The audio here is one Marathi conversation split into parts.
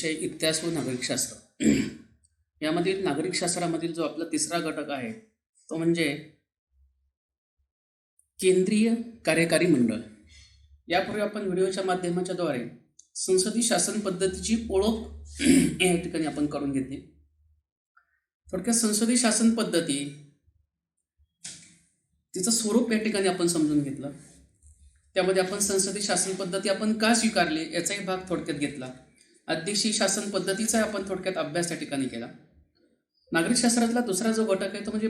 विषय इतिहास व नागरिकशास्त्र. यामधील नागरिकशास्त्रामधील जो आपला तिसरा घटक आहे तो म्हणजे केंद्रीय कार्यकारी मंडळ. यापूर्वी आपण व्हिडिओच्या माध्यमाच्या द्वारे संसदीय शासन पद्धतीची ओळख या ठिकाणी आपण करून घेतली. थोडक्यात संसदीय शासन पद्धती तिचं स्वरूप या ठिकाणी आपण समजून घेतलं. त्यामध्ये आपण संसदीय शासन पद्धती आपण का स्वीकारली याचाही भाग थोडक्यात घेतला. अध्यक्षीय शासन पद्धतीचा आपण थोडक्यात अभ्यास त्या ठिकाणी केला. नागरिकशास्त्रातला दुसरा जो घटक आहे तो म्हणजे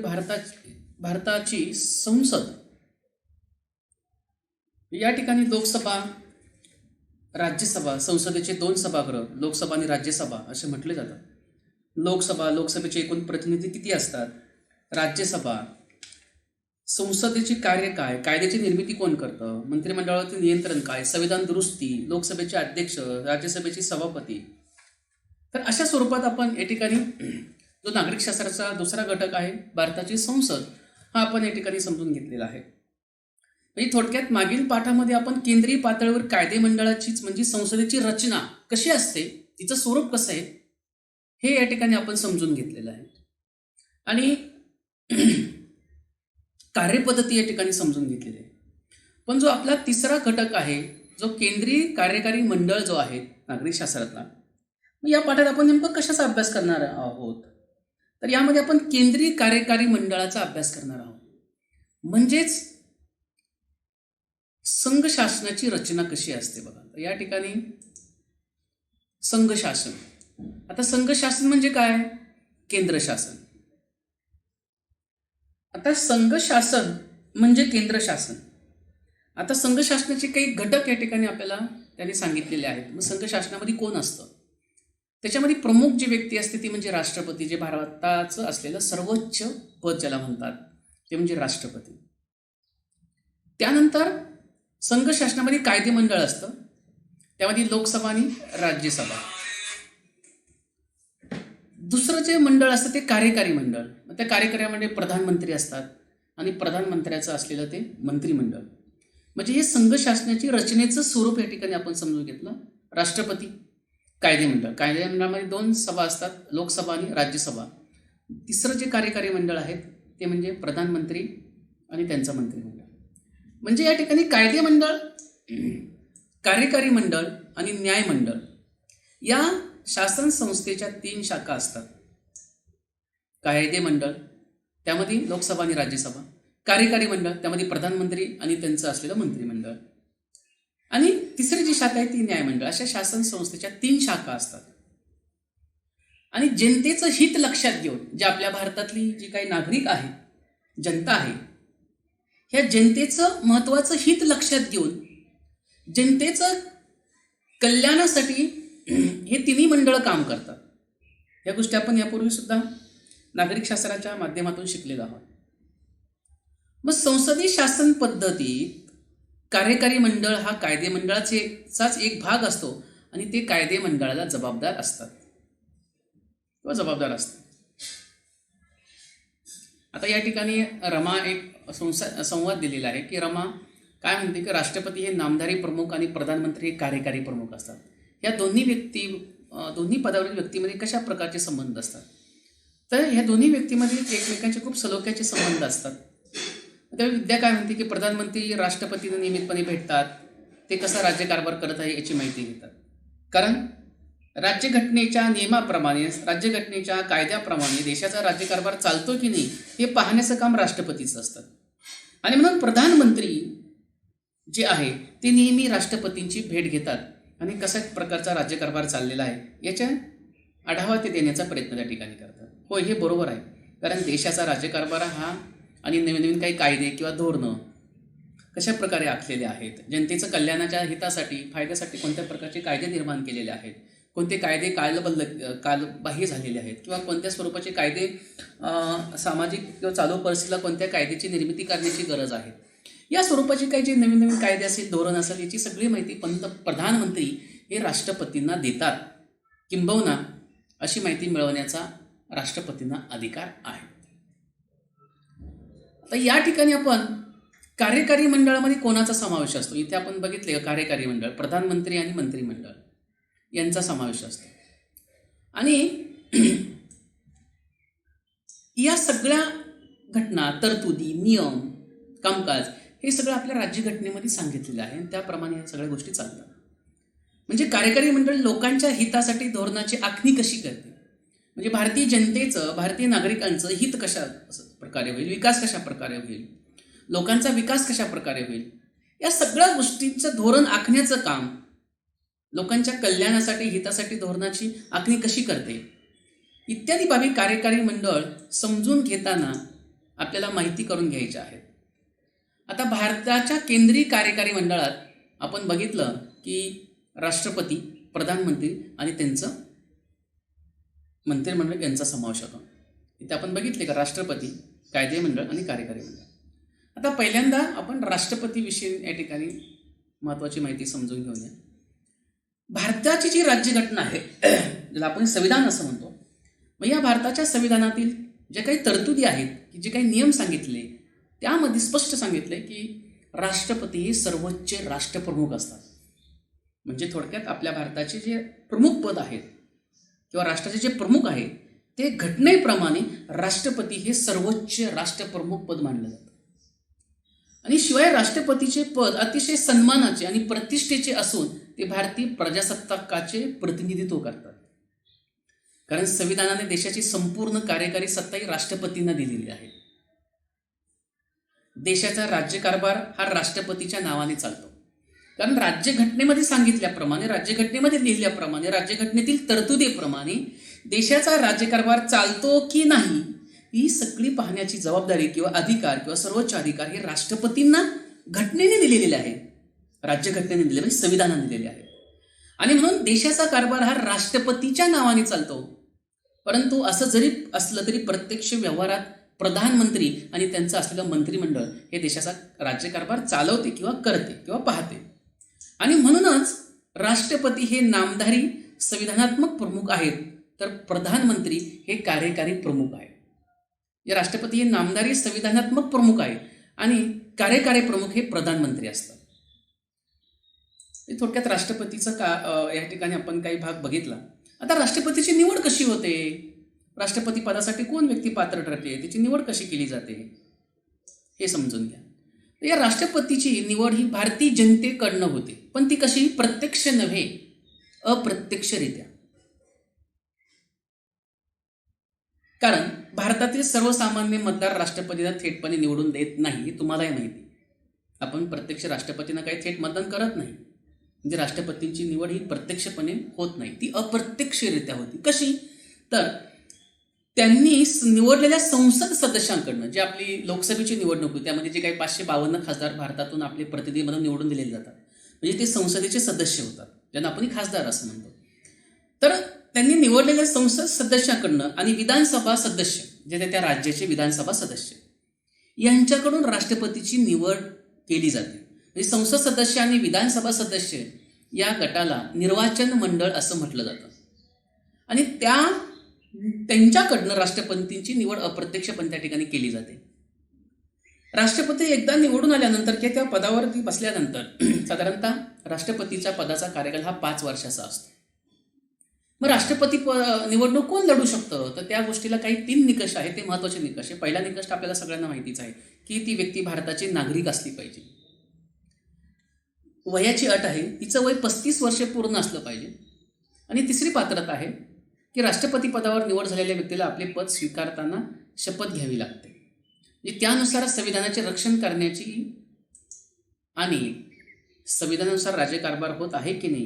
भारताची संसद. या ठिकाणी लोकसभा, राज्यसभा, संसदेचे दोन सभागृह, लोकसभा आणि राज्यसभा असे म्हटले जातात. लोकसभेचे एकूण प्रतिनिधी किती असतात? राज्यसभा, संसदेचे कार्य काय, कायद्याची निर्मिती कोण करतं, मंत्रिमंडळातील नियंत्रण काय, संविधान दुरुस्ती, लोकसभेचे अध्यक्ष, राज्यसभेचे सभापती. तर अशा स्वरूपात आपण या ठिकाणी जो नागरिकशास्त्राचा दुसरा घटक आहे भारताची संसद हा आपण या ठिकाणी समजून घेतलेला आहे. म्हणजे थोडक्यात मागील पाठामध्ये आपण केंद्रीय पातळीवर कायदे मंडळाचीच म्हणजे संसदेची रचना कशी असते, तिचं स्वरूप कसं आहे हे या ठिकाणी आपण समजून घेतलेलं आहे. आणि कार्यपद्धती या ठिकाणी समजून घेतलेली आहे. पण जो आपला तिसरा घटक आहे जो केंद्रीय कार्यकारी मंडळ जो आहे नागरिकशास्त्रातला, या पाठात आपण नेमकं कशाचा अभ्यास करणार आहोत? तर यामध्ये आपण केंद्रीय कार्यकारी मंडळाचा अभ्यास करणार आहोत. म्हणजेच संघ शासनाची रचना कशी असते बघा. तर या ठिकाणी संघ शासन. आता संघ शासन म्हणजे काय? केंद्र शासन. आता संघ शासन म्हणजे केंद्र शासन. आता संघ शासनाचे काही घटक या ठिकाणी आपल्याला त्यांनी सांगितलेले आहेत. मग संघ शासनामध्ये कोण असतं? त्याच्यामध्ये प्रमुख जी व्यक्ती असते ती म्हणजे राष्ट्रपती, जे भारताचं असलेलं सर्वोच्च पद ज्याला म्हणतात ते म्हणजे राष्ट्रपती. त्यानंतर संघ शासनामध्ये कायदे मंडळ असतं, त्यामध्ये लोकसभा आणि राज्यसभा. दुसरं जे मंडळ असतं ते कार्यकारी मंडळ. त्या कार्यकार्यामध्ये प्रधानमंत्री असतात आणि प्रधानमंत्र्याचं असलेलं ते मंत्रिमंडळ. म्हणजे हे संघ शासनाची रचनेचं स्वरूप या ठिकाणी आपण समजून घेतलं. राष्ट्रपती, कायदे मंडळ. कायदे मंडळामध्ये दोन सभा असतात, लोकसभा आणि राज्यसभा. तिसरं जे कार्यकारी मंडळ आहे ते म्हणजे प्रधानमंत्री आणि त्यांचं मंत्रिमंडळ. म्हणजे या ठिकाणी कायदे मंडळ, कार्यकारी मंडळ आणि न्यायमंडळ या शासन संस्थेच्या तीन शाखा असतात. कायदे मंडळ त्यामध्ये लोकसभा आणि राज्यसभा, कार्यकारी मंडळ त्यामध्ये प्रधानमंत्री आणि त्यांचं असलेलं मंत्रिमंडळ, आणि तिसरी जी शाखा आहे ती न्यायमंडळ. अशा शासन संस्थेच्या तीन शाखा असतात. आणि जनतेचं हित लक्षात घेऊन जे आपल्या भारतातली जी काही नागरिक आहे, जनता आहे, ह्या जनतेचं महत्त्वाचं हित लक्षात घेऊन जनतेचं कल्याणासाठी हे तिन्ही मंडळ काम करतात. या गोष्टी आपण यापूर्वी सुद्धा नागरिकशास्त्राच्या माध्यमातून शिकलेलो आहोत. मग संसदीय शासन पद्धतीत कार्यकारी मंडळ हा कायदे मंडळाचाच एक भाग असतो आणि ते कायदे मंडळाला जबाबदार असतात. आता या ठिकाणी रमा एक संवाद दिलेला आहे की रमा काय म्हणते की राष्ट्रपती हे नामधारी प्रमुख आणि प्रधानमंत्री हे कार्यकारी प्रमुख असतात. या दोन्ही पदावरील व्यक्तीमध्ये कशा प्रकारचे संबंध असतात? तर ह्या दोन्ही व्यक्तीमध्ये एकमेकांचे खूप सलोख्याचे संबंध असतात. त्यावेळी विद्या काय म्हणते की प्रधानमंत्री राष्ट्रपतींना नियमितपणे भेटतात, ते कसा राज्यकारभार करत आहे याची माहिती घेतात. कारण राज्यघटनेच्या नियमाप्रमाणे, राज्यघटनेच्या कायद्याप्रमाणे देशाचा राज्यकारभार चालतो की नाही हे पाहण्याचं काम राष्ट्रपतीचं असतं. आणि म्हणून प्रधानमंत्री जे आहे ते नेहमी राष्ट्रपतींची भेट घेतात आणि कशा प्रकारचा राज्यकारभार चाललेला आहे याच्या आढावा ते देण्याचा प्रयत्न त्या ठिकाणी करतात. होय, हे बरोबर आहे. कारण देशाचा राज्यकारभार हा आणि नवीन काही कायदे किंवा धोरणं कशा प्रकारे आखलेले आहेत, जनतेचं कल्याणाच्या हितासाठी, फायद्यासाठी कोणत्या प्रकारचे कायदे निर्माण केलेले आहेत, कोणते कायदे कालबाह्य झालेले आहेत, किंवा कोणत्या स्वरूपाचे कायदे सामाजिक किंवा चालू परिस्थितीला कोणत्या कायद्याची निर्मिती करण्याची गरज आहे, या स्वरूपाचे काही जे नवीन कायदे असेल, धोरण असेल, याची सगळी माहिती प्रधानमंत्री हे राष्ट्रपतींना देतात. किंबहुना अशी माहिती मिळवण्याचा राष्ट्रपतींना अधिकार आहे. आता या ठिकाणी आपण कार्यकारी मंडळामध्ये कोणाचा समावेश असतो? इथे आपण बघितले कार्यकारी मंडळ प्रधानमंत्री आणि मंत्रिमंडळ यांचा समावेश असतो. आणि या सगळ्या घटना, तरतुदी, नियम, कामकाज हे सगळं आपल्या राज्यघटनेमध्ये सांगितलेलं आहे आणि त्याप्रमाणे या सगळ्या गोष्टी चालतात. म्हणजे कार्यकारी मंडळ लोकांच्या हितासाठी धोरणाची आखणी कशी करते, म्हणजे भारतीय जनतेचं, भारतीय नागरिकांचं हित कशा प्रकारे होईल, विकास कशा प्रकारे होईल, लोकांचा विकास कशा प्रकारे होईल, या सगळ्या गोष्टींचं धोरण आखण्याचं काम, लोकांच्या कल्याणासाठी, हितासाठी धोरणाची आखणी कशी करते, इत्यादी बाबी कार्यकारी मंडळ समजून घेताना आपल्याला माहिती करून घ्यायच्या आहेत. आता भारताच्या केंद्रीय कार्यकारी मंडळात आपण बघितलं की राष्ट्रपती, प्रधानमंत्री आणि त्यांचं मंत्रिमंडळ यांचा समावेश होतो. इथे आपण बघितले का राष्ट्रपती, कायदे मंडळ आणि कार्यकारी मंडळ. आता पहिल्यांदा आपण राष्ट्रपतीविषयी या ठिकाणी महत्त्वाची माहिती समजून घेऊया. भारताची जी राज्यघटना आहे, ज्याला आपण संविधान असं म्हणतो, मग या भारताच्या संविधानातील जे काही तरतुदी आहेत, की जे काही नियम सांगितले, त्यामध्ये स्पष्ट सांगितले की राष्ट्रपती हे सर्वोच्च राष्ट्रप्रमुख असतात. म्हणजे थोडक्यात आपल्या भारताचे जे प्रमुख पद आहेत किंवा राष्ट्राचे जे प्रमुख आहेत ते घटनेप्रमाणे राष्ट्रपती हे सर्वोच्च राष्ट्रप्रमुख पद मानलं जातं. आणि शिवाय राष्ट्रपतीचे पद अतिशय सन्मानाचे आणि प्रतिष्ठेचे असून ते भारतीय प्रजासत्ताकाचे प्रतिनिधित्व करतात. कारण संविधानाने देशाची संपूर्ण कार्यकारी सत्ताही राष्ट्रपतींना दिलेली आहे. देशाचा राज्यकारभार हा राष्ट्रपतीच्या नावाने चालतो. कारण राज्यघटनेमध्ये सांगितल्याप्रमाणे, राज्यघटनेमध्ये लिहिल्याप्रमाणे, राज्यघटनेतील तरतुदीप्रमाणे देशाचा राज्यकारभार चालतो की नाही ही सगळी पाहण्याची जबाबदारी किंवा अधिकार किंवा सर्वोच्च अधिकार हे राष्ट्रपतींना घटनेने दिलेले आहे, राज्यघटनेने दिले, म्हणजे संविधानाने दिलेले आहे. आणि म्हणून देशाचा कारभार हा राष्ट्रपतीच्या नावाने चालतो. परंतु असं जरी असलं तरी प्रत्यक्ष व्यवहारात प्रधानमंत्री आणि त्यांचं असलेलं मंत्रिमंडळ हे देशाचा राज्यकारभार चालवते किंवा करते किंवा पाहते. आणि म्हणूनच राष्ट्रपती हे नामधारी संविधानात्मक प्रमुख आहेत, तर प्रधानमंत्री हे कार्यकारी प्रमुख आहेत. या राष्ट्रपती हे नामधारी संविधानात्मक प्रमुख आहे आणि कार्यकारी प्रमुख हे प्रधानमंत्री असतात. थोडक्यात राष्ट्रपतीचं या ठिकाणी आपण काही भाग बघितला. आता राष्ट्रपतीची निवड कशी होते, राष्ट्रपती पदासाठी कोण व्यक्ती पात्र ठरते, त्याची निवड कशी केली जाते हे समजून घ्या. या राष्ट्रपतीची निवड ही भारतीय जनतेकडनं होते, पण ती कशी, प्रत्यक्ष नव्हे, अप्रत्यक्षरित्या. कारण भारतातील सर्वसामान्य मतदार राष्ट्रपतीला थेटपणे निवडून देत नाही, हे तुम्हालाही माहिती. आपण प्रत्यक्ष राष्ट्रपतींना काही थेट मतदान करत नाही. म्हणजे राष्ट्रपतींची निवड ही प्रत्यक्षपणे होत नाही, ती अप्रत्यक्षरित्या होती. कशी, तर त्यांनी निवडलेल्या संसद सदस्यांकडनं, जे आपली लोकसभेची निवडणूक होती त्यामध्ये जे काही 552 खासदार भारतातून आपले प्रतिनिधी म्हणून निवडून दिलेले जातात, म्हणजे ते संसदेचे सदस्य होतात, ज्यांना आपण खासदार असं म्हणतो. तर त्यांनी निवडलेल्या संसद सदस्याकडनं आणि विधानसभा सदस्य, जे त्या राज्याचे विधानसभा सदस्य, यांच्याकडून राष्ट्रपतीची निवड केली जाते. म्हणजे संसद सदस्य आणि विधानसभा सदस्य या गटाला निर्वाचन मंडळ असं म्हटलं जातं. आणि त्यांच्याकडनं राष्ट्रपतींची निवड अप्रत्यक्षपणे त्या ठिकाणी केली जाते. राष्ट्रपती एकदा निवडून आल्यानंतर किंवा त्या पदावरती बसल्यानंतर साधारणतः राष्ट्रपतीच्या पदाचा कार्यकाल हा 5 वर्षाचा असतो. मग राष्ट्रपती निवडणूक कोण लढू शकतं, तर त्या गोष्टीला काही 3 निकष आहेत, ते महत्त्वाचे निकष आहे. पहिला निकष आपल्याला सगळ्यांना माहितीच आहे की ती व्यक्ती भारताची नागरिक असली पाहिजे. वयाची अट आहे, तिचं वय 35 वर्षे पूर्ण असलं पाहिजे. आणि तिसरी पात्रता आहे की राष्ट्रपती पदावर निवड झालेल्या व्यक्तीला आपले पद स्वीकारताना शपथ घ्यावी लागते. म्हणजे त्यानुसार संविधानाचे रक्षण करण्याची आणि संविधानानुसार राज्यकारभार होत आहे की नाही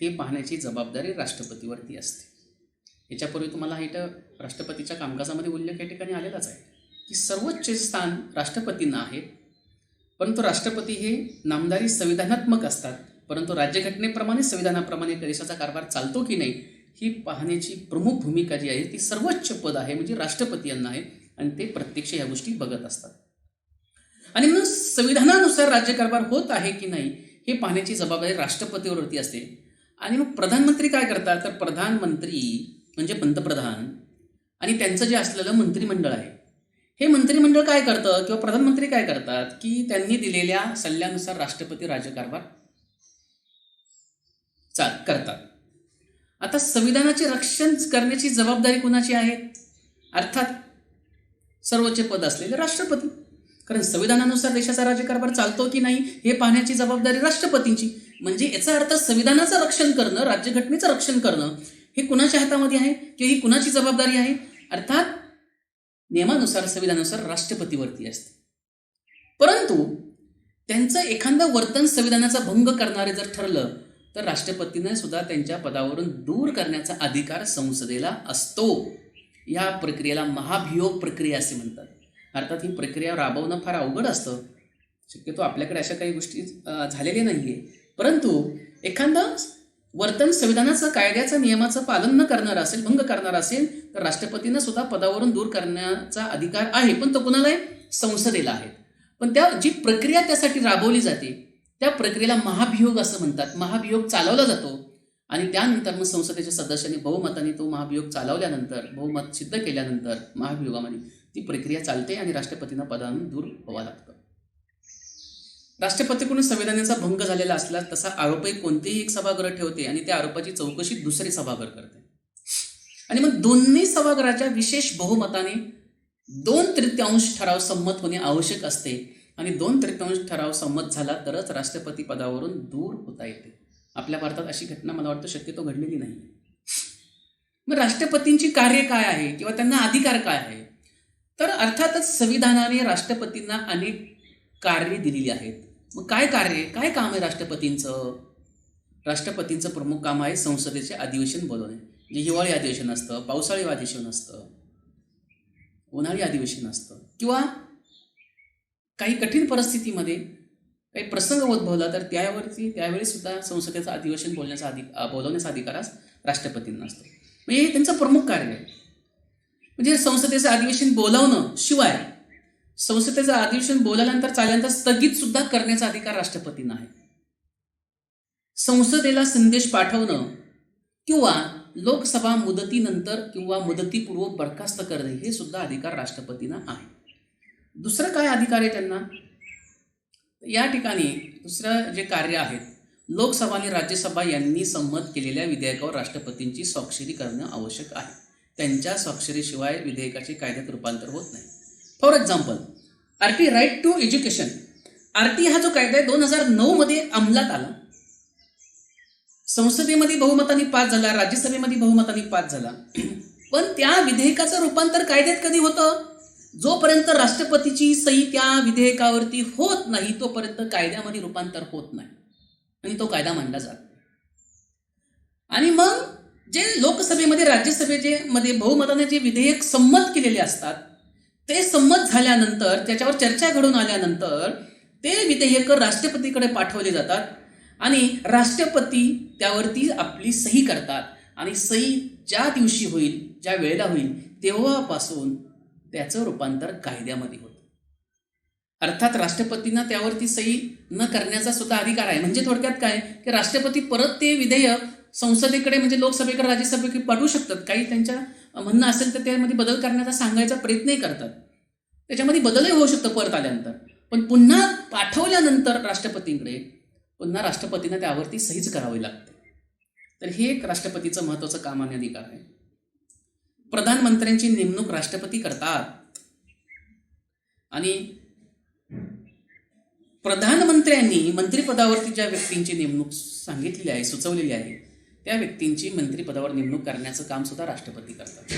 हे पाहण्याची जबाबदारी राष्ट्रपतीवरती असते. याच्यापूर्वी तुम्हाला इथं राष्ट्रपतीच्या कामकाजामध्ये उल्लेख या ठिकाणी आलेलाच आहे की सर्वोच्च स्थान राष्ट्रपतींना आहे. परंतु राष्ट्रपती हे नामधारी संविधानात्मक असतात, परंतु राज्यघटनेप्रमाणे, संविधानाप्रमाणे देशाचा कारभार चालतो की नाही ही पाहण्याची प्रमुख भूमिका जी आहे ती सर्वोच्च पद आहे, म्हणजे राष्ट्रपती यांना आहे. आणि ते प्रत्यक्ष या गोष्टी बघत असतात. आणि म्हणून संविधानानुसार राज्यकारभार होत आहे की नाही हे पाहण्याची जबाबदारी राष्ट्रपतीवरती असते. आणि मग प्रधानमंत्री काय करतात, तर प्रधानमंत्री म्हणजे पंतप्रधान आणि त्यांचं जे असलेलं मंत्रिमंडळ आहे, हे मंत्रिमंडळ काय करतं किंवा प्रधानमंत्री काय करतात की त्यांनी दिलेल्या सल्ल्यानुसार राष्ट्रपती राज्यकारभार करतात. आता संविधानाचे रक्षण करण्याची जबाबदारी कुणाची आहे? अर्थात सर्वोच्च पद असलेले राष्ट्रपती. कारण संविधानानुसार देशाचा राज्यकारभार चालतो की नाही हे पाहण्याची जबाबदारी राष्ट्रपतींची. म्हणजे याचा अर्थ संविधानाचं रक्षण करणं, राज्यघटनेचं रक्षण करणं हे कुणाच्या हातामध्ये आहे किंवा ही कुणाची जबाबदारी आहे? अर्थात नियमानुसार, संविधानानुसार राष्ट्रपतीवरती असते. परंतु त्यांचं एखादं वर्तन संविधानाचा भंग करणारे जर ठरलं तर राष्ट्रपतीने सुद्धा त्यांच्या पदावरून दूर करण्याचा अधिकार संसदेला असतो. या प्रक्रियेला महाभियोग प्रक्रिया असे म्हणतात. अर्थात ही प्रक्रिया राबवणं फार अवघड असतं. शक्यतो आपल्याकडे अशा काही गोष्टी झालेल्या नाही आहे. परंतु एखादं वर्तन संविधानाचं, कायद्याचं, नियमाचं पालन न करणारं असेल, भंग करणारं असेल तर राष्ट्रपतींना सुद्धा पदावरून दूर करण्याचा अधिकार आहे. पण तो कुणाला आहे? संसदेला आहे. पण त्या जी प्रक्रिया त्यासाठी राबवली जाते त्या प्रक्रियेला महाभियोग असं म्हणतात. महाभियोग चालवला जातो आणि त्यानंतर मग संसदेच्या सदस्यांनी बहुमताने तो महाभियोग चालवल्यानंतर, बहुमत सिद्ध केल्यानंतर महाभियोगामध्ये ती प्रक्रिया चालते आणि राष्ट्रपतींना पदावरून दूर व्हावं लागतं. राष्ट्रपतीकडून संविधानाचा भंग झालेला असला तसा आरोपही कोणतेही एक सभागृह ठेवते आणि त्या आरोपाची चौकशी दुसरे सभागृह करते. आणि मग दोन्ही सभागृहाच्या विशेष बहुमताने 2/3 ठराव संमत होणे आवश्यक असते आणि 2/3 ठराव संमत झाला तरच राष्ट्रपती पदावरून दूर होता येते. आपल्या भारतात अशी घटना मला वाटतं शक्यतो घडलेली नाही. मग राष्ट्रपतींची कार्य काय आहे किंवा त्यांना अधिकार काय आहे? तर अर्थातच संविधानाने राष्ट्रपतींना अनेक कार्य दिलेली आहेत. मग काय कार्य, काय काम आहे राष्ट्रपतींचं? राष्ट्रपतींचं प्रमुख काम आहे संसदेचे अधिवेशन बोलवणे. जे हिवाळी अधिवेशन असतं, पावसाळी अधिवेशन असतं, उन्हाळी अधिवेशन असतं किंवा काही कठीण परिस्थितीमध्ये काही प्रसंग उद्भवला तर त्यावेळी सुद्धा संसदेचं अधिवेशन बोलवण्याचा अधिकार राष्ट्रपतींना असतो. म्हणजे हे त्यांचं प्रमुख कार्य आहे. म्हणजे संसदेचं अधिवेशन बोलावणं शिवाय संसदेचं अधिवेशन बोलाल्यानंतर चालल्यानंतर स्थगित सुद्धा करण्याचा अधिकार राष्ट्रपतींना आहे. संसदेला संदेश पाठवणं किंवा लोकसभा मुदतीनंतर किंवा मुदतीपूर्व बरखास्त करणे हे सुद्धा अधिकार राष्ट्रपतींना आहे. दुसरं काय अधिकार आहे त्यांना? या ठिकाणी दुसरं जे कार्य आहे, लोकसभा आणि राज्यसभा यांनी संमत केलेल्या विधेयकावर राष्ट्रपतींची स्वाक्षरी करणं आवश्यक आहे. त्यांच्या स्वाक्षरीशिवाय विधेयकाचे कायद्यात रूपांतर होत नाही. For example, RT right to education, RT हा जो कायदा आहे 2009 मध्ये अंमलात आला. संसदेमध्ये बहुमताने पास झाला, राज्यसभेमध्ये बहुमताने पास झाला. पण त्या विधेयकाचं रूपांतर कायद्यात कधी होतं? जोपर्यंत राष्ट्रपतीची सही त्या विधेयकावरती होत नाही तोपर्यंत कायद्यामध्ये रूपांतर होत नाही आणि तो कायदा मांडला जात नाही. आणि मग जे लोकसभेमध्ये, राज्यसभेमध्ये बहुमताने जे विधेयक संमत केलेले असतात ते संमत झाल्यानंतर, त्याच्यावर चर्चा घडून आल्यानंतर ते विधेयक राष्ट्रपतीकडे पाठवले जातात आणि राष्ट्रपती त्यावरती आपली सही करतात. आणि सही ज्या दिवशी होईल, ज्या वेळेला होईल तेव्हापासून त्याचं रूपांतर कायद्यामध्ये होतं. अर्थात राष्ट्रपतींना त्यावरती सही न करण्याचा सुद्धा अधिकार आहे. म्हणजे थोडक्यात काय की राष्ट्रपती परत ते विधेयक संसदेकडे, म्हणजे लोकसभेकडे, राज्यसभेकडे पाठवू शकतात. काही त्यांच्या म्हणणं असेल तर त्यामध्ये बदल करण्याचा सांगायचा प्रयत्नही करतात. त्याच्यामध्ये बदलही होऊ शकतं परत आल्यानंतर. पण पुन्हा पाठवल्यानंतर राष्ट्रपतींकडे पुन्हा राष्ट्रपतींना त्यावरती सहीच करावी लागते. तर हे एक राष्ट्रपतीचं महत्त्वाचं काम आणि अधिकार आहे. प्रधानमंत्र्यांची नेमणूक राष्ट्रपती करतात आणि प्रधानमंत्र्यांनी मंत्रिपदावरती ज्या व्यक्तींची नेमणूक सांगितलेली आहे, सुचवलेली आहे, त्या व्यक्तींची मंत्रिपदावर नेमणूक करण्याचं काम सुद्धा राष्ट्रपती करतात.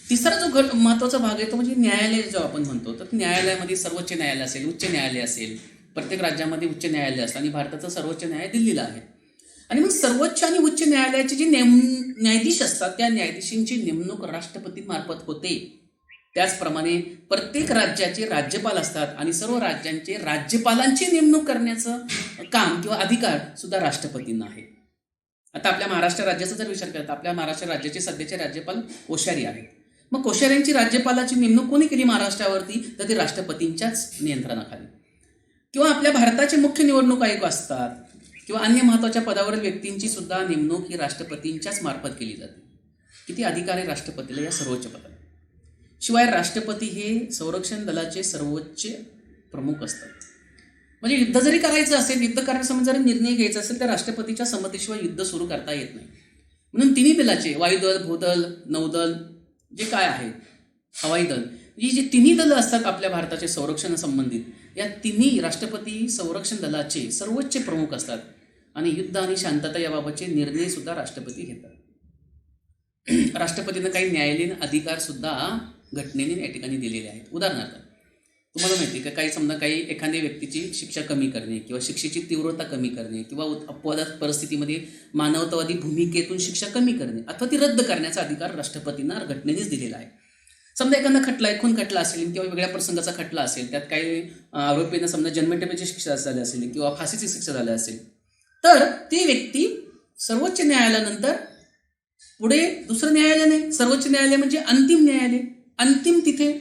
तिसरा जो महत्त्वाचा भाग आहे तो म्हणजे न्यायालय जो आपण म्हणतो. तर न्यायालयामध्ये सर्वोच्च न्यायालय असेल, उच्च न्यायालय असेल. प्रत्येक राज्यामध्ये उच्च न्यायालय असतं आणि भारताचं सर्वोच्च न्यायालय दिल्लीला आहे. आणि मग सर्वोच्च आणि उच्च न्यायालयाचे जे न्यायाधीश असतात त्या न्यायाधीशांची नेमणूक राष्ट्रपतीमार्फत होते. त्याचप्रमाणे प्रत्येक राज्याचे राज्यपाल असतात आणि सर्व राज्यांचे राज्यपालांची नेमणूक करण्याचं काम किंवा अधिकार सुद्धा राष्ट्रपतींना आहे. आता आपल्या महाराष्ट्र राज्याचा जर विचार केला तर आपल्या महाराष्ट्र राज्याचे सध्याचे राज्यपाल कोश्यारी आहेत. मग कोश्यारींची राज्यपालाची नेमणूक कोणी केली महाराष्ट्रावरती? तर ते राष्ट्रपतींच्याच नियंत्रणाखाली. किंवा आपल्या भारताचे मुख्य निवडणूक आयोग असतात किंवा अन्य महत्त्वाच्या पदावरील व्यक्तींची सुद्धा नेमणूक ही राष्ट्रपतींच्याच मार्फत केली जाते. किती अधिकार आहे राष्ट्रपतीला या सर्वोच्च पदाला. शिवाय राष्ट्रपती हे संरक्षण दलाचे सर्वोच्च प्रमुख असतात. म्हणजे युद्ध जरी करायचं असेल, युद्ध करण्यासंबंधी जरी निर्णय घ्यायचा असेल तर राष्ट्रपतीच्या संमतीशिवाय युद्ध सुरू करता येत नाही. म्हणून तिन्ही दलाचे वायुदल, भूदल, नौदल जे काय आहे, हवाई दल, ही जी तिन्ही दलं असतात आपल्या भारताचे संरक्षण संबंधित, या तिन्ही राष्ट्रपती संरक्षण दलाचे सर्वोच्च प्रमुख असतात आणि युद्ध आणि शांतता याबाबतचे निर्णय सुद्धा राष्ट्रपती घेतात. राष्ट्रपतींना काही न्यायालयीन अधिकार सुद्धा घटनेने या ठिकाणी दिलेले आहेत. उदाहरणार्थ तुम्हाला माहिती आहे का, काही समजा काही एखाद्या व्यक्तीची शिक्षा कमी करणे किंवा शिक्षेची तीव्रता कमी करणे किंवा अपवादात परिस्थितीमध्ये मानवतावादी भूमिकेतून शिक्षा कमी करणे अथवा ती रद्द करण्याचा अधिकार राष्ट्रपतींना घटनेनेच दिलेला आहे. समजा एखादा खटला आहे, खून खटला असेल किंवा वेगळ्या प्रसंगाचा खटला असेल, त्यात काही आरोपींना समजा जन्मठेपेची शिक्षा झाली असेल किंवा फाशीची शिक्षा झाली असेल, तर ती व्यक्ती सर्वोच्च न्यायालयानंतर पुढे दुसरं न्यायालय नाही, सर्वोच्च न्यायालय म्हणजे अंतिम न्यायालय, अंतिम तिथे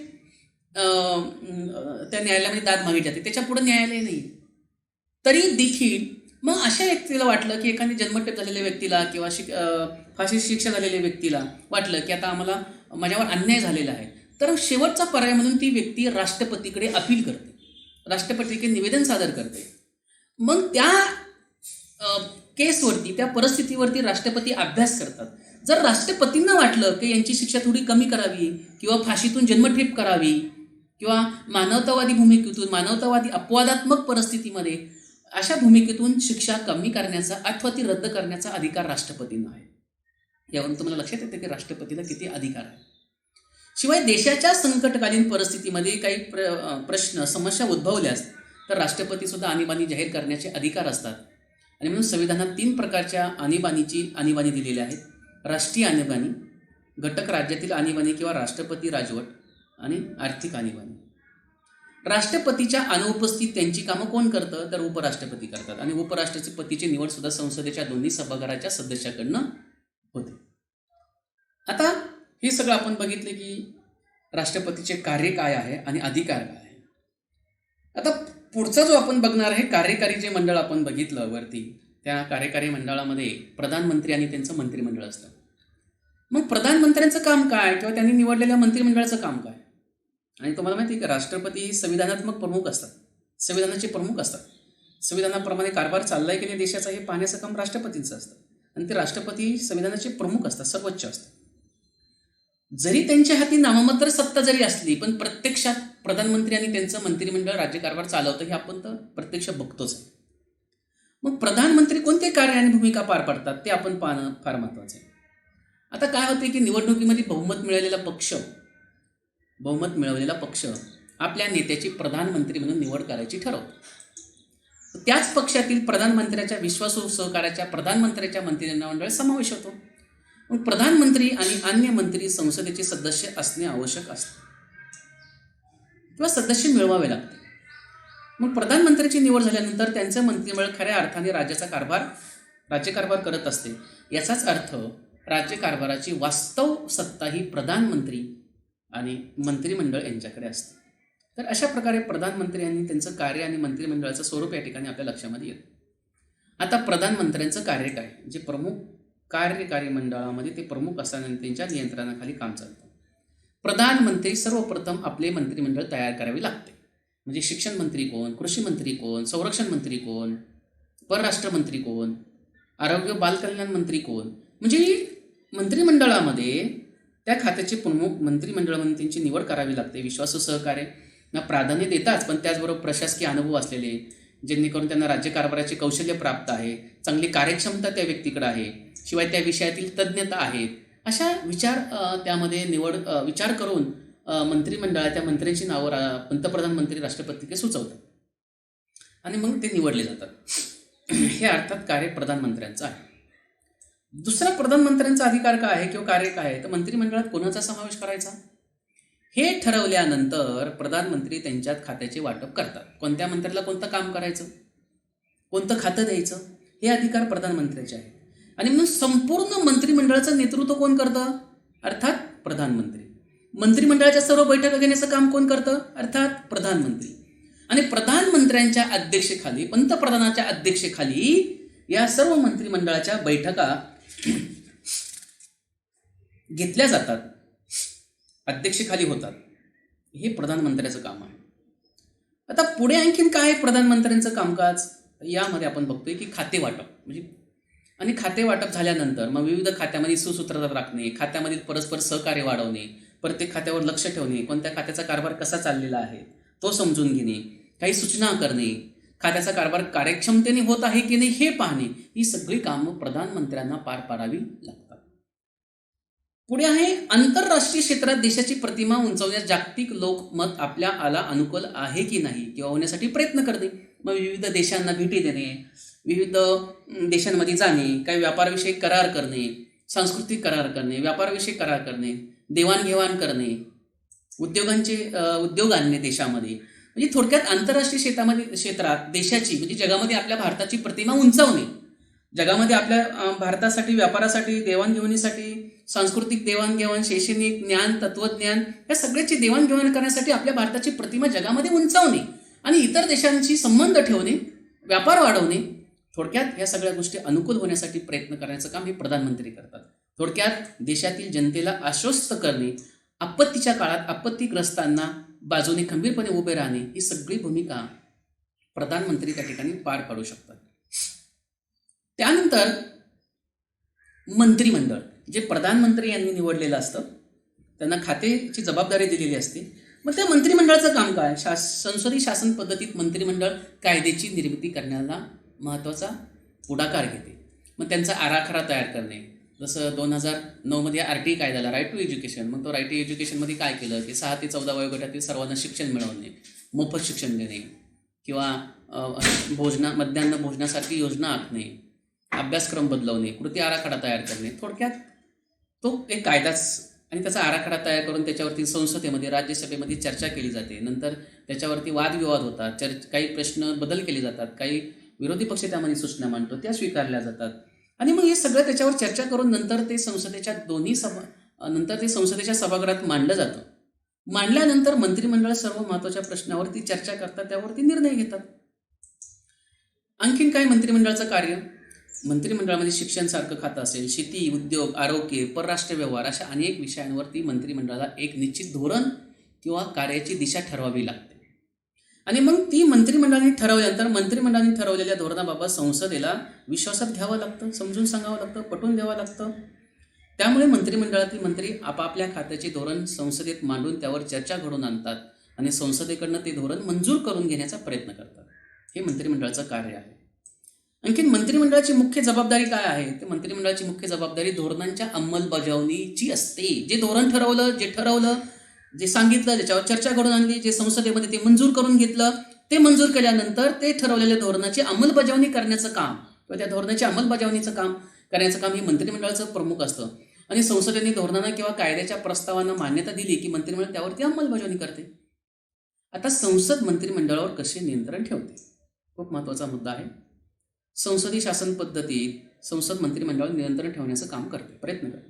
त्या न्यायालयामध्ये दाद मागितली जाते, त्याच्या पुढे न्यायालय नाही. तरी देखील मग अशा व्यक्तीला वाटलं की एखादी जन्मठेप झालेल्या व्यक्तीला किंवा फाशीची शिक्षा झालेल्या व्यक्तीला वाटलं की आता आम्हाला माझ्यावर अन्याय झालेला आहे, तर शेवटचा पर्याय म्हणून ती व्यक्ती राष्ट्रपतीकडे अपील करते, राष्ट्रपतीकडे निवेदन सादर करते. मग त्या केसवरती, त्या परिस्थितीवरती राष्ट्रपती अभ्यास करतात. जर राष्ट्रपतींना वाटलं की यांची शिक्षा थोडी कमी करावी किंवा फाशीतून जन्मठेप करावी किंवा मानवतावादी भूमिकेतून, मानवतावादी अपवादात्मक परिस्थितीमध्ये अशा भूमिकेतून शिक्षा कमी करण्याचा अथवा ती रद्द करण्याचा अधिकार राष्ट्रपतींना आहे. यावरून तुम्हाला लक्षात येतं की राष्ट्रपतीला किती अधिकार आहे. शिवाय देशाच्या संकटकालीन परिस्थितीमध्ये काही प्रश्न, समस्या उद्भवल्यास तर राष्ट्रपतीसुद्धा आणीबाणी जाहीर करण्याचे अधिकार असतात. आणि म्हणून संविधानात 3 प्रकारच्या आणीबाणी दिलेल्या आहेत. राष्ट्रीय आणीबाणी, घटक राज्यातील आणीबाणी किंवा राष्ट्रपती राजवट आणि आर्थिक आणीबाणी. राष्ट्रपतीच्या अनुपस्थित त्यांची कामं कोण करतं, तर उपराष्ट्रपती करतात आणि उपराष्ट्रपतीची निवड सुद्धा संसदेच्या दोन्ही सभागृहाच्या सदस्याकडनं होते. आता हे सगळं आपण बघितले की राष्ट्रपतीचे कार्य काय आहे आणि अधिकार काय आहे. आता पुढचा जो आपण बघणार आहे, कार्यकारी जे मंडळ आपण बघितलं वरती, त्या कार्यकारी मंडळामध्ये प्रधानमंत्री आणि त्यांचं मंत्रिमंडळ असतं. मग प्रधानमंत्र्यांचं काम काय किंवा त्यांनी निवडलेल्या मंत्रिमंडळाचं काम काय. आणि तुम्हाला माहिती आहे की राष्ट्रपती हे संविधानात्मक प्रमुख असतात, संविधानाचे प्रमुख असतात. संविधानाप्रमाणे कारभार चाललाय की नाही देशाचा हे पाहण्याचं काम राष्ट्रपतींचं असतं आणि ते राष्ट्रपती संविधानाचे प्रमुख असतात, सर्वोच्च असतात. जरी त्यांच्या हाती नाममात्र सत्ता जरी असली, पण प्रत्यक्षात प्रधानमंत्री आणि त्यांचं मंत्रिमंडळ राज्यकारभार चालवतं हे आपण तर प्रत्यक्ष बघतोच आहे. मग प्रधानमंत्री कोणते कार्य आणि भूमिका पार पाडतात ते आपण पाहणं फार महत्त्वाचं आहे. आता काय होते की निवडणुकीमध्ये बहुमत मिळवलेला पक्ष आपल्या नेत्याची प्रधानमंत्री म्हणून निवड करायची ठरवतो. त्याच पक्षातील प्रधानमंत्र्याच्या विश्वासू सहकार्याच्या प्रधानमंत्र्याच्या मंत्रिमंडळात समावेश होतो. मग प्रधानमंत्री आणि अन्य मंत्री संसदेचे सदस्य असणे आवश्यक असते किंवा सदस्य मिळवावे लागते. मग प्रधानमंत्र्याची निवड झाल्यानंतर त्यांचं मंत्रिमंडळ खऱ्या अर्थाने राज्यकारभार करत असते. याचाच अर्थ राज्यकारभाराची वास्तव सत्ता ही प्रधानमंत्री आणि मंत्रिमंडळ यांच्याकडे असते. तर अशा प्रकारे प्रधानमंत्री यांनी त्यांचं कार्य आणि मंत्रिमंडळाचं स्वरूप या ठिकाणी आपल्या लक्षामध्ये येतं. आता प्रधानमंत्र्यांचं कार्य काय, जे प्रमुख कार्यकारी मंडळामध्ये ते प्रमुख असताना त्यांच्या नियंत्रणाखाली काम चालतं. प्रधानमंत्री सर्वप्रथम आपले मंत्रिमंडळ तयार करावे लागते. म्हणजे शिक्षण मंत्री कोण, कृषी मंत्री कोण, संरक्षण मंत्री कोण, परराष्ट्र मंत्री कोण, आरोग्य बालकल्याण मंत्री कोण, म्हणजे मंत्रिमंडळामध्ये त्या खात्याचे प्रमुख मंत्रिमंडळ म्हणून त्यांची निवड करावी लागते. विश्वासू सहकार्यांना प्राधान्य देताच, पण त्याचबरोबर प्रशासकीय अनुभव असलेले, जेणेकरून त्यांना राज्यकारभाराचे कौशल्य प्राप्त आहे, चांगली कार्यक्षमता त्या व्यक्तीकडे आहे, शिवाय त्या विषयातील तज्ज्ञता आहेत, अशा त्यामध्ये विचार करून मंत्रिमंडळाच्या मंत्र्यांची नावं पंतप्रधान मंत्री राष्ट्रपतीकडे सुचवतात आणि मग ते निवडले जातात. हे अर्थात कार्य प्रधानमंत्र्यांचं आहे. दुसरा प्रधानमंत्र्यांचा अधिकार काय आहे किंवा कार्य काय आहे, तर मंत्रिमंडळात कोणाचा समावेश करायचा हे ठरवल्यानंतर प्रधानमंत्री त्यांच्यात खात्याचे वाटप करतात. कोणत्या मंत्र्याला कोणतं काम करायचं, कोणतं खातं द्यायचं, हे अधिकार प्रधानमंत्र्याचे आहे. आणि म्हणून संपूर्ण मंत्रिमंडळाचं नेतृत्व कोण करतं, अर्थात प्रधानमंत्री. मंत्रिमंडळाच्या सर्व बैठका घेण्याचं काम कोण करतं, अर्थात प्रधानमंत्री. आणि प्रधानमंत्र्यांच्या अध्यक्षतेखाली, पंतप्रधानाच्या अध्यक्षतेखाली या सर्व मंत्रिमंडळाच्या बैठका घेतल्या जातात, अध्यक्षतेखाली होतात. हे प्रधानमंत्र्याचं काम आहे. आता पुढे आणखीन काय प्रधानमंत्र्यांचं कामकाज, यामध्ये आपण बघतोय की खाते वाटप. म्हणजे आणि खाते वाटप झाल्यानंतर मग विविध खात्यामध्ये सुसूत्रता राखणे, खात्यामधील परस्पर सहकार्य वाढवणे, प्रत्येक खात्यावर लक्ष ठेवणे, कोणत्या खात्याचा कारभार कसा चाललेला आहे तो समजून घेणे, काही सूचना करणे, खात्याचा कारभार कार्यक्षमतेने होत आहे की नाही हे पाहणे, ही सगळी कामं प्रधानमंत्र्यांना पार पाडावी लागतात. पुढे आहे आंतरराष्ट्रीय क्षेत्रात देशाची प्रतिमा उंचावण्यास जागतिक लोकमत आपल्या आला अनुकूल आहे की नाही किंवा होण्यासाठी प्रयत्न करणे. मग विविध देशांना भेटी देणे, विविध देशांमध्ये जाणे, काही व्यापारविषयक करार करणे, सांस्कृतिक करार करणे, व्यापारविषयक करार करणे, देवाणघेवाण करणे, उद्योग आणणे देशामध्ये. म्हणजे थोडक्यात आंतरराष्ट्रीय क्षेत्रात देशाची म्हणजे जगामध्ये आपल्या भारताची प्रतिमा उंचावणे, जगामध्ये आपल्या भारतासाठी व्यापारासाठी, देवाणघेवाणीसाठी, सांस्कृतिक देवाणघेवाण, शैक्षणिक ज्ञान, तत्वज्ञान या सगळ्याची देवाणघेवाण करण्यासाठी आपल्या भारताची प्रतिमा जगामध्ये उंचावणे आणि इतर देशांशी संबंध ठेवणे, व्यापार वाढवणे, थोडक्यात ह्या सगळ्या गोष्टी अनुकूल होण्यासाठी प्रयत्न करण्याचं काम हे प्रधानमंत्री करतात. थोडक्यात देशातील जनतेला आश्वस्त करणे, आपत्तीच्या काळात आपत्तीग्रस्तांना बाजूने खंबीरपणे उभे राहणे, ही सगळी भूमिका प्रधानमंत्री त्या ठिकाणी पार पाडू शकतात. त्यानंतर मंत्रिमंडळ जे प्रधानमंत्री यांनी निवडलेलं असतं, त्यांना खात्याची जबाबदारी दिलेली असते. मग त्या मंत्रिमंडळाचं काम काय? संसदीय शासन पद्धतीत मंत्रिमंडळ कायद्याची निर्मिती करण्याला महत्त्वाचा पुढाकार घेते. मग त्यांचा आराखडा तयार करणे, जसं 2009 RTI कायदा आला, राईट टू एज्युकेशन. मग तो राईट टू एज्युकेशनमध्ये काय केलं की 6 ते 14 वयोगटातील सर्वांना शिक्षण मिळवणे, मोफत शिक्षण देणे किंवा मध्यान्ह भोजनासारखी योजना आखणे, अभ्यासक्रम बदलवणे, कृती आराखडा तयार करणे. थोडक्यात तो एक कायदाच आणि त्याचा आराखडा तयार करून त्याच्यावरती संसदेमध्ये, राज्यसभेमध्ये चर्चा केली जाते. नंतर त्याच्यावरती वादविवाद होतात, काही प्रश्न बदल केले जातात, काही विरोधी पक्ष त्यामध्ये सूचना मांडतो, त्या स्वीकारल्या जातात आणि मग हे सगळं त्याच्यावर चर्चा करून नंतर ते संसदेच्या सभागृहात मांडलं जातं. मांडल्यानंतर मंत्रिमंडळ सर्व महत्त्वाच्या प्रश्नावरती चर्चा करतात, त्यावरती निर्णय घेतात. आणखीन काय मंत्रिमंडळाचं कार्य? मंत्रिमंडळामध्ये शिक्षणसारखं खातं असेल, शेती, उद्योग, आरोग्य, परराष्ट्र व्यवहार अशा अनेक विषयांवरती मंत्रिमंडळाला एक निश्चित धोरण किंवा कार्याची दिशा ठरवावी लागते आणि मग ती मंत्रिमंडळाने ठरवल्यानंतर मंत्रिमंडळाने ठरवलेल्या धोरणाबाबत संसदेला विश्वासात घ्यावं लागतं, समजून सांगावं लागतं, पटवून द्यावं लागतं. त्यामुळे मंत्रिमंडळातील मंत्री आपापल्या खात्याचे धोरण संसदेत मांडून त्यावर चर्चा घडवून आणतात आणि संसदेकडनं ते धोरण मंजूर करून घेण्याचा प्रयत्न करतात. हे मंत्रिमंडळाचं कार्य आहे. आणखीन मंत्रिमंडळाची मुख्य जबाबदारी काय आहे? तर मंत्रिमंडळाची मुख्य जबाबदारी धोरणांच्या अंमलबजावणीची असते. जे धोरण ठरवलं, जे सांगितलं, ज्याच्यावर चर्चा घडून आणली, जे संसदेमध्ये ते मंजूर करून घेतलं, ते मंजूर केल्यानंतर ते ठरवलेल्या धोरणाची अंमलबजावणी करण्याचं काम किंवा त्या धोरणाची अंमलबजावणीचं काम करण्याचं काम हे मंत्रिमंडळाचं प्रमुख असतं आणि संसदेने धोरणांना किंवा कायद्याच्या प्रस्तावांना मान्यता दिली की मंत्रिमंडळ त्यावरती अंमलबजावणी करते. आता संसद मंत्रिमंडळावर कसे नियंत्रण ठेवते? खूप महत्त्वाचा मुद्दा आहे. संसदीय शासन पद्धतीत संसद मंत्रिमंडळावर नियंत्रण ठेवण्याचं काम करते, प्रयत्न करते.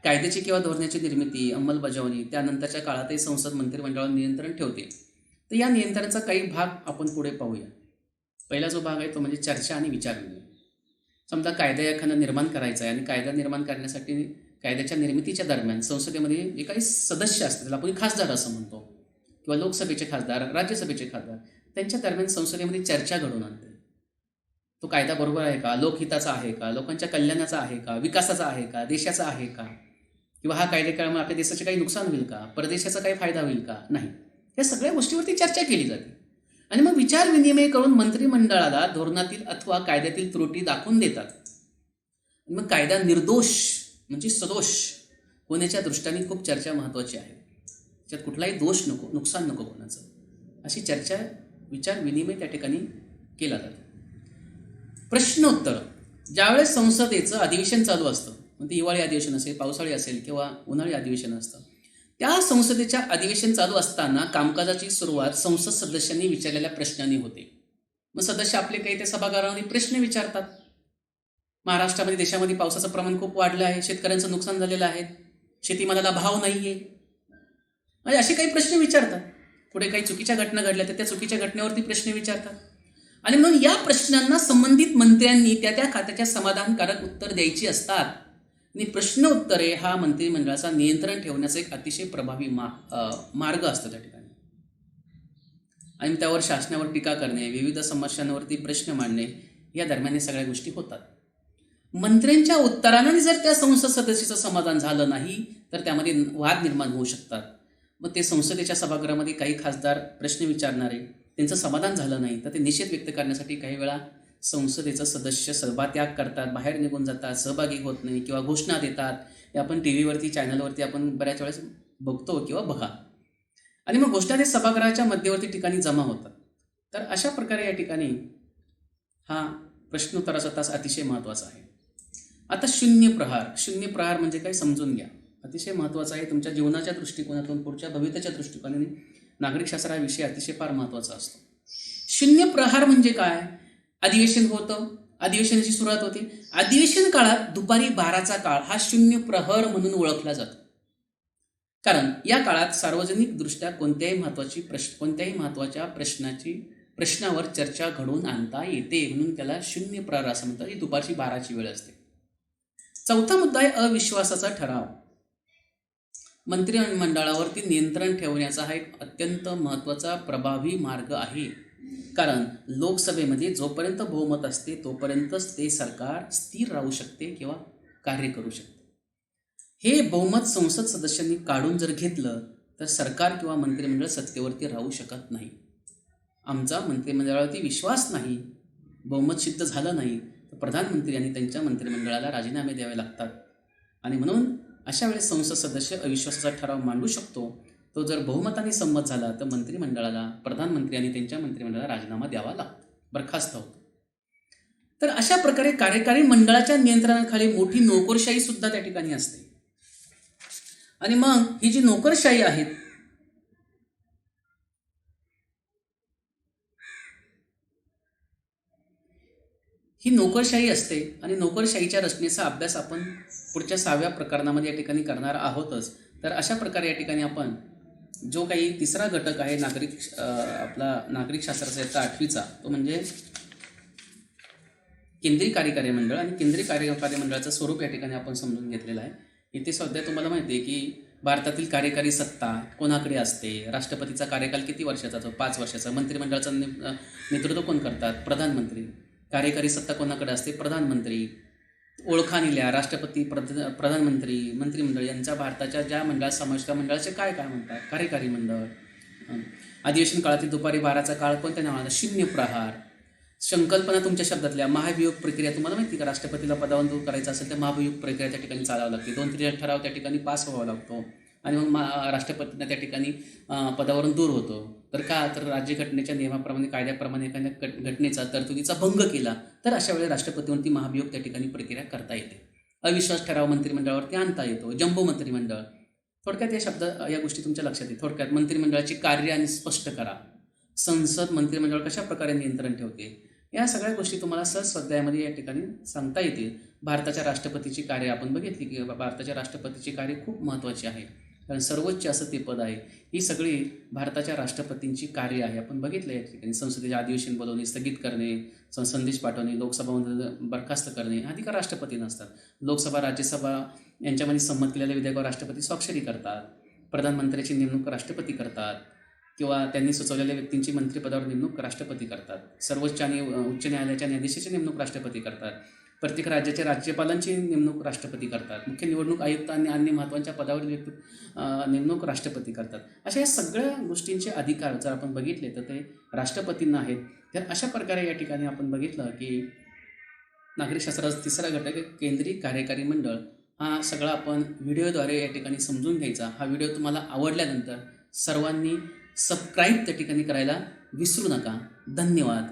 कायद्याची किंवा धोरणाची निर्मिती, अंमलबजावणी, त्यानंतरच्या काळातही संसद मंत्रिमंडळावर नियंत्रण ठेवते. तर या नियंत्रणाचा काही भाग आपण पुढे पाहूया. पहिला जो भाग आहे तो म्हणजे चर्चा आणि विचारविनिमय. समजा कायदा एखादा निर्माण करायचा आहे आणि कायदा निर्माण करण्यासाठी कायद्याच्या निर्मितीच्या दरम्यान संसदेमध्ये जे काही सदस्य असतात, त्याला आपण खासदार असं म्हणतो, किंवा लोकसभेचे खासदार, राज्यसभेचे खासदार, त्यांच्या दरम्यान संसदेमध्ये चर्चा घडवून आणते. तो कायदा बरोबर आहे का, लोकहिताचा आहे का, लोकांच्या कल्याणाचा आहे का, विकासाचा आहे का, देशाचा आहे का, किंवा हा कायदे केल्यामुळे आपल्या देशाचे काही नुकसान होईल का, परदेशाचा काही फायदा होईल का, नाही, या सगळ्या गोष्टीवरती चर्चा केली जाते आणि मग विचार विनिमय करून मंत्रिमंडळाला धोरणातील अथवा कायद्यातील त्रुटी दाखवून देतात. मग कायदा निर्दोष म्हणजे सदोष होण्याच्या दृष्टीने खूप चर्चा महत्त्वाची आहे. त्याच्यात कुठलाही दोष नको, नुकसान नको कोणाचं, अशी चर्चा, विचार विनिमय त्या ठिकाणी केला जातो. प्रश्नोत्तर, ज्यावेळेस संसदेचं अधिवेशन चालू असतं, मग ते हिवाळी अधिवेशन असेल, पावसाळी असेल किंवा उन्हाळी अधिवेशन असतं, त्या संसदेच्या अधिवेशन चालू असताना कामकाजाची सुरुवात संसद सदस्यांनी विचारलेल्या प्रश्नांनी होते. मग सदस्य आपले काही ते सभागृहामध्ये प्रश्न विचारतात. महाराष्ट्रामध्ये, देशामध्ये पावसाचं प्रमाण खूप वाढलं आहे, शेतकऱ्यांचं नुकसान झालेलं आहे, शेतीमालाला भाव नाही आहे, म्हणजे असे काही प्रश्न विचारतात. पुढे काही चुकीच्या घटना घडल्या तर त्या चुकीच्या घटनेवरती प्रश्न विचारतात आणि म्हणून या प्रश्नांना संबंधित मंत्र्यांनी त्या त्या खात्याच्या समाधानकारक उत्तर द्यायची असतात. आणि प्रश्न उत्तरे हा मंत्रिमंडळाचा नियंत्रण ठेवण्याचा एक अतिशय प्रभावी मार्ग असतो त्या ठिकाणी. आणि त्यावर शासनावर टीका करणे, विविध समस्यांवरती प्रश्न मांडणे, या दरम्यान सगळ्या गोष्टी होतात. मंत्र्यांच्या उत्तराने जर त्या संसद सदस्याचं समाधान झालं नाही तर त्यामध्ये वाद निर्माण होऊ शकतात. मग ते संसदेच्या सभागृहामध्ये काही खासदार प्रश्न विचारणारे, त्यांचं समाधान झालं नाही तर ते निषेध व्यक्त करण्यासाठी काही वेळा संसदेचं सदस्य सभात्याग करतात, बाहेर निघून जातात, सहभागी होत नाही किंवा घोषणा देतात. हे आपण टी व्हीवरती चॅनलवरती आपण बऱ्याच वेळेस बघतो किंवा बघा. आणि मग घोषणा ते सभागृहाच्या मध्यवर्ती ठिकाणी जमा होतात. तर अशा प्रकारे या ठिकाणी हा प्रश्नोत्तराचा तास अतिशय महत्त्वाचा आहे. आता शून्य प्रहार म्हणजे काय समजून घ्या. अतिशय महत्त्वाचं आहे तुमच्या जीवनाच्या दृष्टिकोनातून, पुढच्या भविष्याच्या दृष्टिकोनाने नागरिक शास्त्र हा विषय अतिशय फार महत्त्वाचा असतो. शून्य प्रहार म्हणजे काय? अधिवेशन होतं, अधिवेशनाची सुरुवात होते. अधिवेशन काळात दुपारी 12चा काळ हा शून्य प्रहर म्हणून ओळखला जातो. कारण या काळात सार्वजनिकदृष्ट्या कोणत्याही महत्त्वाच्या प्रश्नावर चर्चा घडवून आणता येते, म्हणून त्याला शून्य प्रहर असं म्हणतात. ही दुपारची 12ची वेळ असते. चौथा मुद्दा आहे अविश्वासाचा ठराव. मंत्रिमंडळावरती नियंत्रण ठेवण्याचा हा एक अत्यंत महत्त्वाचा प्रभावी मार्ग आहे. कारण लोकसभेमध्ये जोपर्यंत बहुमत असते तोपर्यंतच ते सरकार स्थिर राहू शकते किंवा कार्य करू शकते. हे बहुमत संसद सदस्यांनी काढून जर घेतलं तर सरकार किंवा मंत्रिमंडळ सत्तेवरती राहू शकत नाही. आमचा मंत्रिमंडळावरती विश्वास नाही, बहुमत सिद्ध झालं नाही तर प्रधानमंत्री आणि त्यांच्या मंत्रिमंडळाला राजीनामे द्यावे लागतात. आणि म्हणून अशा वेळेस संसद सदस्य अविश्वासाचा ठराव मांडू शकतो. तो जर बहुमताने संमत झाला तर मंत्रिमंडळाला, प्रधानमंत्री आणि त्यांच्या मंत्रिमंडळाला राजीनामा द्यावा लागतो, बरखास्त होतो. तर अशा प्रकारे कार्यकारी मंडळाच्या नियंत्रणाखाली मोठी नोकरशाही सुद्धा त्या ठिकाणी असते. आणि मग ही जी नोकरशाही आहे ही नोकरशाही असते. आणि नोकरशाहीच्या रचनेचा अभ्यास आपण पुढच्या 6व्या प्रकरणामध्ये या ठिकाणी करणार आहोतच. तर अशा प्रकारे या ठिकाणी आपण जो काही तिसरा घटक आहे आपला नागरिक शास्त्राचा इयत्ता 8वीचा, तो म्हणजे केंद्रीय कार्यकारी मंडळ आणि केंद्रीय कार्यकारी मंडळाचं स्वरूप या ठिकाणी आपण समजून घेतलेलं आहे. इथे सध्या तुम्हाला माहिती आहे की भारतातील कार्यकारी सत्ता कोणाकडे असते, राष्ट्रपतीचा कार्यकाल किती वर्षाचा, 5 वर्षाचा, मंत्रिमंडळाचं नेतृत्व कोण करतात, प्रधानमंत्री. कार्यकारी सत्ता कोणाकडे असते, प्रधानमंत्री. ओळखाणील्या राष्ट्रपती, प्रधानमंत्री, मंत्रिमंडळ यांचा भारताच्या ज्या मंडळात समावेश, त्या मंडळाचे काय म्हणतात, कार्यकारी मंडळ. अधिवेशन काळातील दुपारी 12चा काळ कोणत्या नावाला, शून्य प्रहार. संकल्पना तुमच्या शब्दातल्या महाभियोग प्रक्रिया तुम्हाला माहिती का, राष्ट्रपतीला पदावरून दूर करायचं असेल तर महाभियोग प्रक्रिया त्या ठिकाणी चालावं लागते. 2/3 ठराव त्या ठिकाणी पास व्हावा लागतो आणि मग राष्ट्रपतींना त्या ठिकाणी पदावरून दूर होतो. तर का, तर राज्यघटनेच्या नियमाप्रमाणे, कायद्याप्रमाणे एखाद्या घटनेचा तरतुदीचा भंग केला तर अशा वेळी राष्ट्रपतीवरती महाभियोग त्या ठिकाणी प्रक्रिया करता येते. अविश्वास ठराव मंत्रिमंडळावरती आणता येतो. जम्बो मंत्रिमंडळ. थोडक्यात या गोष्टी तुमच्या लक्षात येईल. थोडक्यात मंत्रिमंडळाची कार्य आणि स्पष्ट करा. संसद मंत्रिमंडळ कशा प्रकारे नियंत्रण ठेवते, या सगळ्या गोष्टी तुम्हाला सहज स्वाध्यायामध्ये या ठिकाणी सांगता येतील. भारताच्या राष्ट्रपतीची कार्य आपण बघितली की भारताच्या राष्ट्रपतीची कार्य खूप महत्त्वाची आहे, कारण सर्वोच्च असं ते पद आहे. ही सगळी भारताच्या राष्ट्रपतींची कार्य आहे. आपण बघितलं या ठिकाणी संसदेचे अधिवेशन बोलवणे, स्थगित करणे, संदेश पाठवणे, लोकसभा बरखास्त करणे, अधिकार राष्ट्रपतींना असतात. लोकसभा, राज्यसभा यांच्यामध्ये संमत केलेल्या विधेयकावर राष्ट्रपती स्वाक्षरी करतात. प्रधानमंत्र्याची नेमणूक राष्ट्रपती करतात किंवा त्यांनी सुचवलेल्या व्यक्तींची मंत्रिपदावर नेमणूक राष्ट्रपती करतात. सर्वोच्च आणि उच्च न्यायालयाच्या न्यायाधीशाची नेमणूक राष्ट्रपती करतात. प्रत्येक राज्याच्या राज्यपालांची नेमणूक राष्ट्रपती करतात. मुख्य निवडणूक आयुक्त आणि अन्य महत्त्वाच्या पदावरील नेमणूक राष्ट्रपती करतात. अशा या सगळ्या गोष्टींचे अधिकार जर आपण बघितले तर ते राष्ट्रपतींना आहेत. तर अशा प्रकारे या ठिकाणी आपण बघितलं की नागरिकशास्त्राचा तिसरा घटक केंद्रीय कार्यकारी मंडळ, हा सगळा आपण व्हिडिओद्वारे या ठिकाणी समजून घ्यायचा. हा व्हिडिओ तुम्हाला आवडल्यानंतर सर्वांनी सबस्क्राईब त्या ठिकाणी करायला विसरू नका. धन्यवाद.